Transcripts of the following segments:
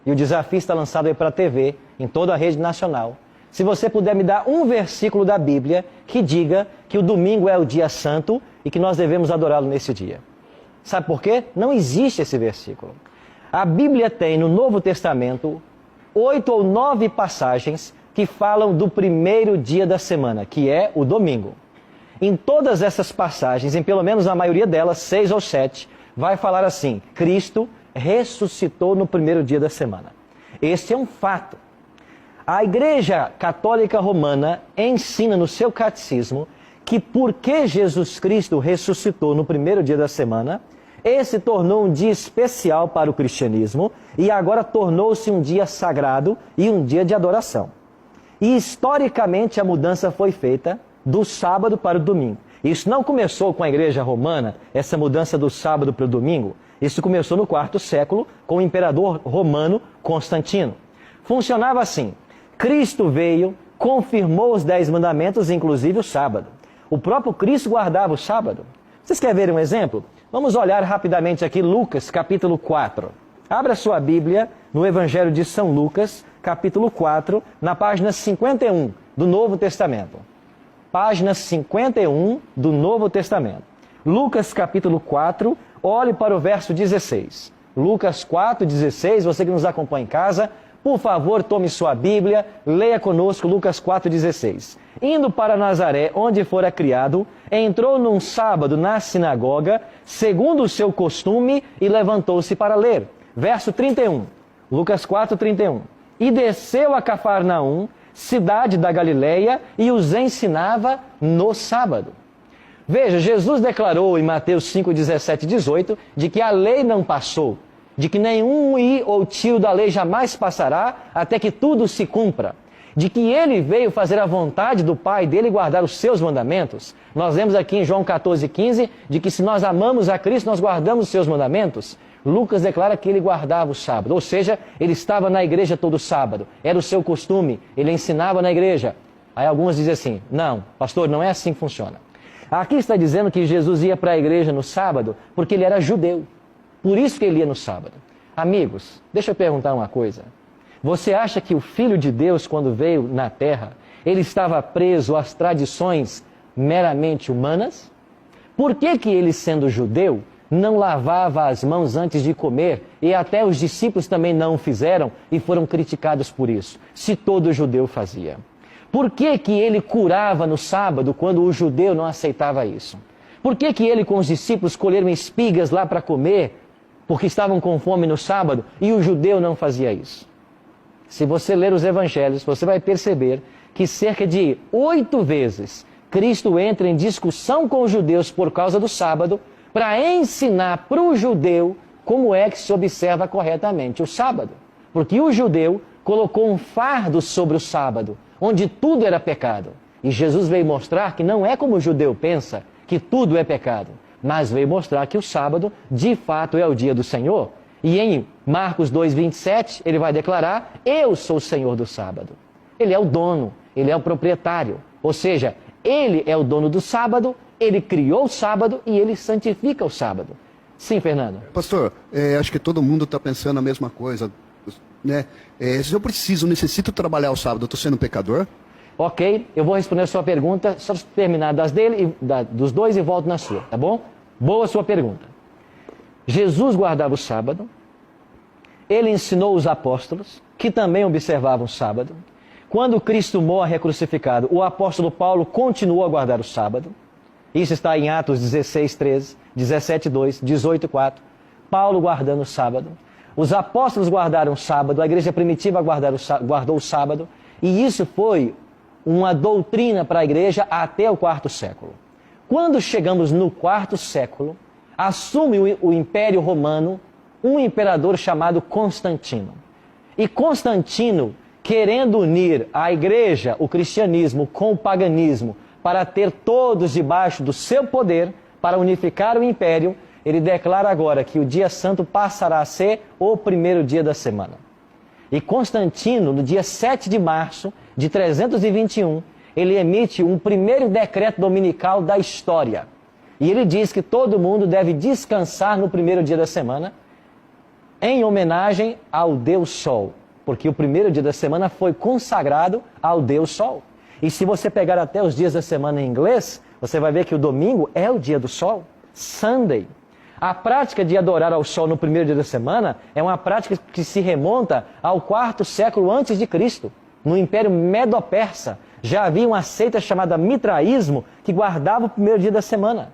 e o desafio está lançado aí para a TV, em toda a rede nacional. Se você puder me dar um versículo da Bíblia que diga que o domingo é o dia santo e que nós devemos adorá-lo nesse dia. Sabe por quê? Não existe esse versículo. A Bíblia tem no Novo Testamento 8 ou 9 passagens que falam do primeiro dia da semana, que é o domingo. Em todas essas passagens, em pelo menos a maioria delas, 6 ou 7, vai falar assim: Cristo ressuscitou no primeiro dia da semana. Este é um fato. A Igreja Católica Romana ensina no seu catecismo que porque Jesus Cristo ressuscitou no primeiro dia da semana, esse tornou um dia especial para o cristianismo e agora tornou-se um dia sagrado e um dia de adoração. E historicamente a mudança foi feita do sábado para o domingo. Isso não começou com a Igreja Romana, essa mudança do sábado para o domingo. Isso começou no quarto século com o imperador romano Constantino. Funcionava assim: Cristo veio, confirmou os 10 mandamentos, inclusive o sábado. O próprio Cristo guardava o sábado. Vocês querem ver um exemplo? Vamos olhar rapidamente aqui Lucas, capítulo 4. Abra sua Bíblia no Evangelho de São Lucas, capítulo 4, na página 51 do Novo Testamento. Página 51 do Novo Testamento. Lucas, capítulo 4, olhe para o verso 16. Lucas 4, 16, você que nos acompanha em casa, por favor, tome sua Bíblia, leia conosco Lucas 4,16. Indo para Nazaré, onde fora criado, entrou num sábado na sinagoga, segundo o seu costume, e levantou-se para ler. Verso 31, Lucas 4,31. E desceu a Cafarnaum, cidade da Galileia, e os ensinava no sábado. Veja, Jesus declarou em Mateus 5, 17 e 18, de que a lei não passou, de que nenhum i ou tio da lei jamais passará, até que tudo se cumpra, de que ele veio fazer a vontade do Pai dele e guardar os seus mandamentos. Nós vemos aqui em João 14, 15, de que se nós amamos a Cristo, nós guardamos os seus mandamentos. Lucas declara que ele guardava o sábado, ou seja, ele estava na igreja todo sábado, era o seu costume, ele ensinava na igreja. Aí alguns dizem assim: não, pastor, não é assim que funciona. Aqui está dizendo que Jesus ia para a igreja no sábado porque ele era judeu. Por isso que ele ia no sábado. Amigos, deixa eu perguntar uma coisa. Você acha que o Filho de Deus, quando veio na Terra, ele estava preso às tradições meramente humanas? Por que que ele, sendo judeu, não lavava as mãos antes de comer? E até os discípulos também não o fizeram e foram criticados por isso, se todo judeu fazia. Por que que ele curava no sábado quando o judeu não aceitava isso? Por que que ele com os discípulos colheram espigas lá para comer, porque estavam com fome no sábado, e o judeu não fazia isso? Se você ler os evangelhos, você vai perceber que cerca de 8 vezes Cristo entra em discussão com os judeus por causa do sábado, para ensinar para o judeu como é que se observa corretamente o sábado. Porque o judeu colocou um fardo sobre o sábado, onde tudo era pecado. E Jesus veio mostrar que não é como o judeu pensa, que tudo é pecado, mas veio mostrar que o sábado, de fato, é o dia do Senhor. E em Marcos 2,27, ele vai declarar: eu sou o Senhor do sábado. Ele é o dono, ele é o proprietário. Ou seja, ele é o dono do sábado, ele criou o sábado e ele santifica o sábado. Sim, Fernando? Pastor, acho que todo mundo está pensando a mesma coisa, né? Se eu necessito trabalhar o sábado, eu estou sendo pecador? Ok, eu vou responder a sua pergunta, só terminar das dele, dos dois e volto na sua, tá bom? Boa sua pergunta. Jesus guardava o sábado, ele ensinou os apóstolos, que também observavam o sábado. Quando Cristo morre crucificado, o apóstolo Paulo continuou a guardar o sábado. Isso está em Atos 16, 13, 17, 2, 18, 4. Paulo guardando o sábado. Os apóstolos guardaram o sábado, a igreja primitiva guardou o sábado, e isso foi uma doutrina para a igreja até o 4º século. Quando chegamos no 4º século, assume o Império Romano um imperador chamado Constantino. E Constantino, querendo unir a igreja, o cristianismo, com o paganismo, para ter todos debaixo do seu poder, para unificar o império, ele declara agora que o dia santo passará a ser o primeiro dia da semana. E Constantino, no dia 7 de março de 321, ele emite um primeiro decreto dominical da história. E ele diz que todo mundo deve descansar no primeiro dia da semana. em homenagem ao Deus Sol, porque o primeiro dia da semana foi consagrado ao Deus Sol. E se você pegar até os dias da semana em inglês, você vai ver que o domingo é o dia do Sol, Sunday. A prática de adorar ao Sol no primeiro dia da semana é uma prática que se remonta ao 4º século antes de Cristo. No Império Medo-Persa, já havia uma seita chamada Mitraísmo que guardava o primeiro dia da semana.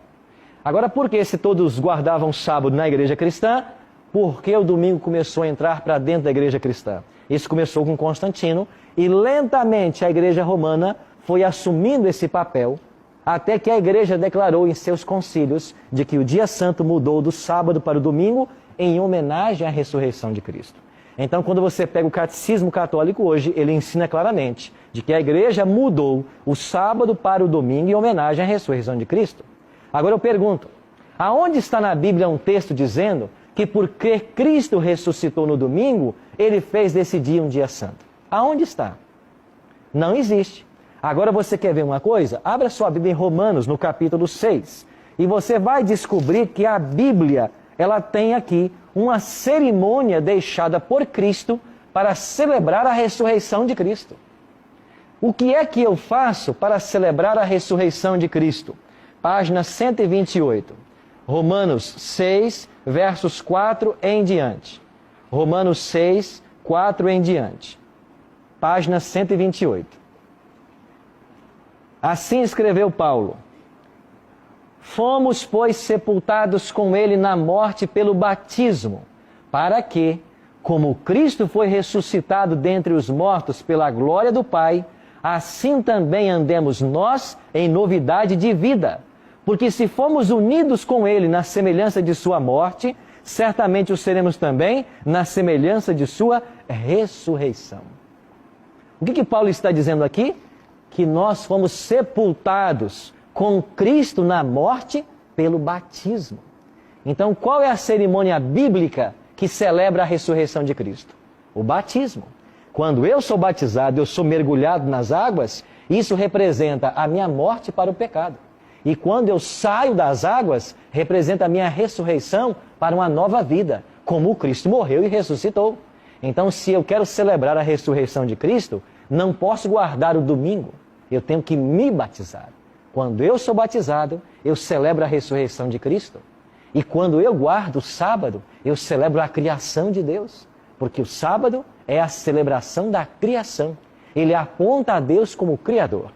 Agora, por que se todos guardavam o sábado na igreja cristã? Porque o domingo começou a entrar para dentro da igreja cristã. Isso começou com Constantino e lentamente a igreja romana foi assumindo esse papel até que a igreja declarou em seus concílios de que o dia santo mudou do sábado para o domingo em homenagem à ressurreição de Cristo. Então, quando você pega o catecismo católico hoje, ele ensina claramente de que a igreja mudou o sábado para o domingo em homenagem à ressurreição de Cristo. Agora eu pergunto, aonde está na Bíblia um texto dizendo que porque Cristo ressuscitou no domingo, ele fez desse dia um dia santo? Aonde está? Não existe. Agora você quer ver uma coisa? Abra sua Bíblia em Romanos, no capítulo 6, e você vai descobrir que a Bíblia, ela tem aqui uma cerimônia deixada por Cristo para celebrar a ressurreição de Cristo. O que é que eu faço para celebrar a ressurreição de Cristo? Página 128. Romanos 6, versos 4 em diante. Romanos 6, 4 em diante. Página 128. Assim escreveu Paulo: fomos, pois, sepultados com ele na morte pelo batismo, para que, como Cristo foi ressuscitado dentre os mortos pela glória do Pai, assim também andemos nós em novidade de vida. Porque se fomos unidos com ele na semelhança de sua morte, certamente o seremos também na semelhança de sua ressurreição. O que Paulo está dizendo aqui? Que nós fomos sepultados com Cristo na morte pelo batismo. Então, qual é a cerimônia bíblica que celebra a ressurreição de Cristo? O batismo. Quando eu sou batizado, eu sou mergulhado nas águas, isso representa a minha morte para o pecado. E quando eu saio das águas, representa a minha ressurreição para uma nova vida, como Cristo morreu e ressuscitou. Então, se eu quero celebrar a ressurreição de Cristo, não posso guardar o domingo, eu tenho que me batizar. Quando eu sou batizado, eu celebro a ressurreição de Cristo. E quando eu guardo o sábado, eu celebro a criação de Deus. Porque o sábado é a celebração da criação. Ele aponta a Deus como Criador.